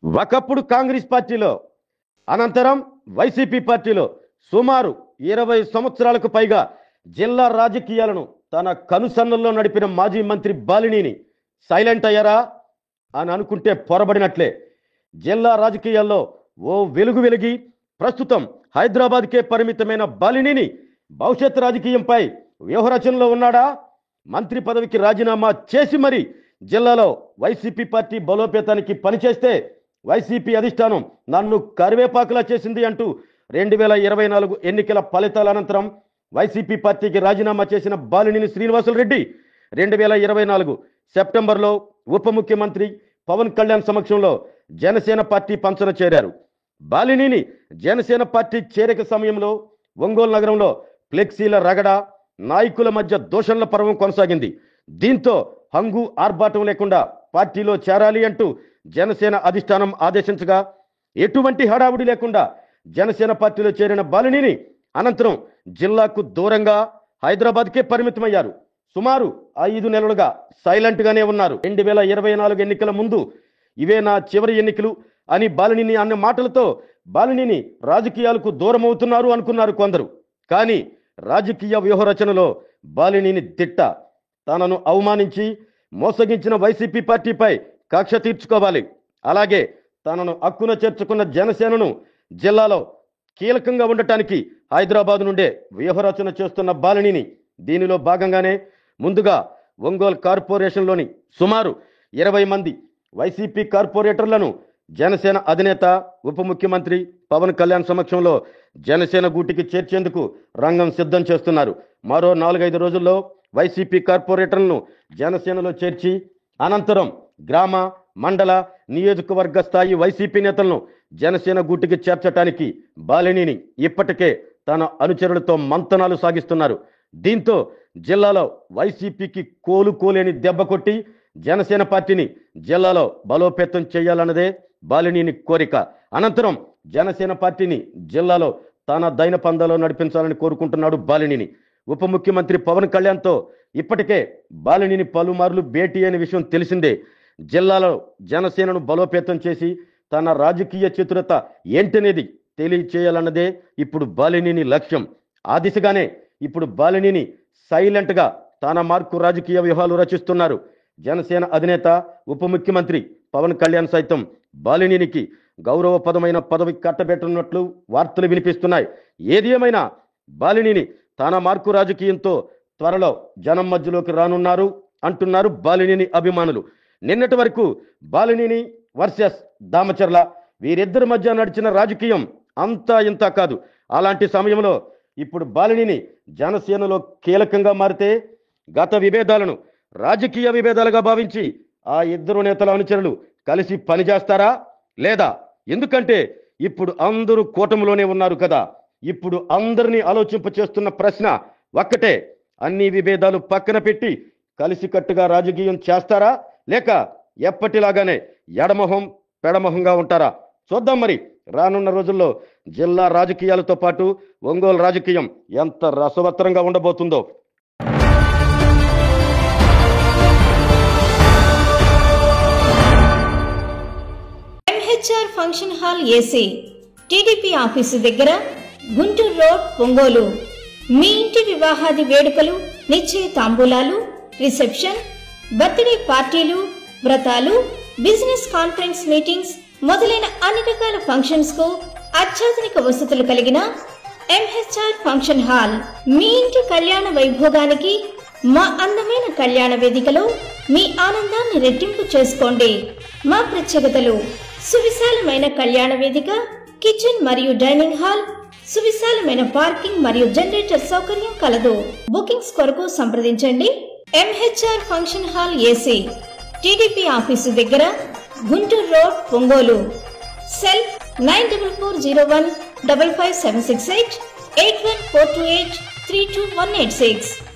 ఒకప్పుడు కాంగ్రెస్ పార్టీలో అనంతరం వైసీపీ పార్టీలో సుమారు 20 సంవత్సరాలకు పైగా జిల్లా రాజకీయాలను తన కనుసన్నల్లో నడిపిన మాజీ మంత్రి బాలినేని సైలెంట్ అయ్యారా అని అనుకుంటే పొరబడినట్లే. జిల్లా రాజకీయాల్లో ఓ వెలుగు వెలిగి ప్రస్తుతం హైదరాబాద్కే పరిమితమైన బాలినేని భవిష్యత్ రాజకీయంపై వ్యూహరచనలో ఉన్నాడా? మంత్రి పదవికి రాజీనామా చేసి మరి జిల్లాలో వైసీపీ పార్టీ బలోపేతానికి పనిచేస్తే వైసీపీ అధిష్టానం నన్ను కరివేపాకులా చేసింది అంటూ 2024 ఎన్నికల ఫలితాల అనంతరం వైసీపీ పార్టీకి రాజీనామా చేసిన బాలినేని శ్రీనివాసులరెడ్డి 2024 సెప్టెంబర్లో ఉప ముఖ్యమంత్రి పవన్ కళ్యాణ్ సమక్షంలో జనసేన పార్టీ పంచన చేరారు. బాలినేని జనసేన పార్టీ చేరిక సమయంలో ఒంగోలు నగరంలో ఫ్లెక్సీల రగడ, నాయకుల మధ్య దూషణల పర్వం కొనసాగింది. దీంతో హంగు ఆర్భాటం లేకుండా పార్టీలో చేరాలి అంటూ జనసేన అధిష్టానం ఆదేశించగా ఎటువంటి హడావుడి లేకుండా జనసేన పార్టీలో చేరిన బాలినేని అనంతరం జిల్లాకు దూరంగా హైదరాబాద్కే పరిమితమయ్యారు. సుమారు 5 నెలలుగా సైలెంట్ గానే ఉన్నారు. 2024 ఎన్నికల ముందు ఇవే నా చివరి ఎన్నికలు అని బాలినేని అన్న మాటలతో బాలినేని రాజకీయాలకు దూరం అవుతున్నారు అనుకున్నారు కొందరు. కానీ రాజకీయ వ్యూహరచనలో బాలినేని దిట్ట. తనను అవమానించి మోసగించిన వైసీపీ పార్టీపై కక్ష తీర్చుకోవాలి, అలాగే తనను హక్కున చేర్చుకున్న జనసేనను జిల్లాలో కీలకంగా ఉండటానికి హైదరాబాద్ నుండే వ్యూహరచన చేస్తున్న బాలినేని దీనిలో భాగంగానే ముందుగా ఒంగోలు కార్పొరేషన్లోని సుమారు 20 మంది వైసీపీ కార్పొరేటర్లను జనసేన అధినేత ఉప ముఖ్యమంత్రి పవన్ కళ్యాణ్ సమక్షంలో జనసేన గూటికి చేర్చేందుకు రంగం సిద్ధం చేస్తున్నారు. మరో 4-5 రోజుల్లో వైసీపీ కార్పొరేటర్లను జనసేనలో చేర్చి అనంతరం గ్రామ, మండల, నియోజకవర్గ స్థాయి వైసీపీ నేతలను జనసేన గూటికి చేర్చడానికి బాలినేని ఇప్పటికే తన అనుచరులతో మంతనాలు సాగిస్తున్నారు. దీంతో జిల్లాలో వైసీపీకి కోలుకోలేని దెబ్బ కొట్టి జనసేన పార్టీని జిల్లాలో బలోపేతం చేయాలన్నదే బాలినేని కోరిక. అనంతరం జనసేన పార్టీని జిల్లాలో తన దైన పందాలో నడిపించాలని కోరుకుంటున్నాడు బాలినేని. ఉప ముఖ్యమంత్రి పవన్ కళ్యాణ్తో ఇప్పటికే బాలినేని పలుమార్లు భేటీ అయిన విషయం తెలిసిందే. జిల్లాలో జనసేనను బలోపేతం చేసి తన రాజకీయ చతురత ఏంటనేది తెలియచేయాలన్నదే ఇప్పుడు బాలినేని లక్ష్యం. ఆ దిశగానే ఇప్పుడు బాలినేని సైలెంట్గా తన మార్కు రాజకీయ వ్యూహాలు రచిస్తున్నారు. జనసేన అధినేత ఉప ముఖ్యమంత్రి పవన్ కళ్యాణ్ సైతం బాలినేనికి గౌరవప్రదమైన పదవి కట్టబెట్టనున్నట్లు వార్తలు వినిపిస్తున్నాయి. ఏది ఏమైనా బాలినేని తన మార్కు రాజకీయంతో త్వరలో జనం మధ్యలోకి రానున్నారు అంటున్నారు బాలినేని అభిమానులు. నిన్నటి వరకు బాలినేని వర్సెస్ దామచర్ల వీరిద్దరి మధ్య నడిచిన రాజకీయం అంతా ఇంతా కాదు. అలాంటి సమయంలో ఇప్పుడు బాలినేని జనసేనలో కీలకంగా మారితే గత విభేదాలను రాజకీయ విభేదాలుగా భావించి ఆ ఇద్దరు నేతల అనుచరులు కలిసి పనిచేస్తారా లేదా? ఎందుకంటే ఇప్పుడు అందరూ కూటమిలోనే ఉన్నారు కదా. ఇప్పుడు అందరినీ ఆలోచింప చేస్తున్న ప్రశ్న ఒక్కటే, అన్ని విభేదాలు పక్కన పెట్టి కలిసికట్టుగా రాజకీయం చేస్తారా లేక ఎప్పటిలాగానే ఎడమొహం పెడమొహంగా ఉంటారా? చూద్దాం మరి రానున్న రోజుల్లో జిల్లా రాజకీయాలతో పాటు ఒంగోలు రాజకీయం ఎంత రసవత్తరంగా ఉండబోతుందో. MHR function hall AC, TDP office దగ్గర, గుంటూరు రోడ్, ఒంగోలు. మీ ఇంటి వివాహాది వేడుకలు, నిశ్చయ తాంబూలాలు, రిసెప్షన్, బర్త్డే పార్టీలు, వ్రతాలు, బిజినెస్ కాన్ఫరెన్స్ మీటింగ్స్ మొదలైన అన్ని రకాల ఫంక్షన్స్ కు అత్యాధునిక వసతులు కలిగిన ఎంహెచ్ఆర్ ఫంక్షన్ హాల్. మీ ఇంటి కళ్యాణ వైభోగానికి మా అందమైన కళ్యాణ వేదికలో మీ ఆనందాన్ని రెట్టింపు చేసుకోండి. మా ప్రత్యేకతలు: సువిశాలమైన కళ్యాణ వేదిక, కిచెన్ మరియు డైనింగ్ హాల్, సువిశాలమైన పార్కింగ్ మరియు జనరేటర్ సౌకర్యం కలదు. బుకింగ్స్ కొరకు సంప్రదించండి. MHR function hall AC, TDP office దగ్గర, గుంటూరు రోడ్, ఒంగోలు. సెల్ 9440155768 8142832186.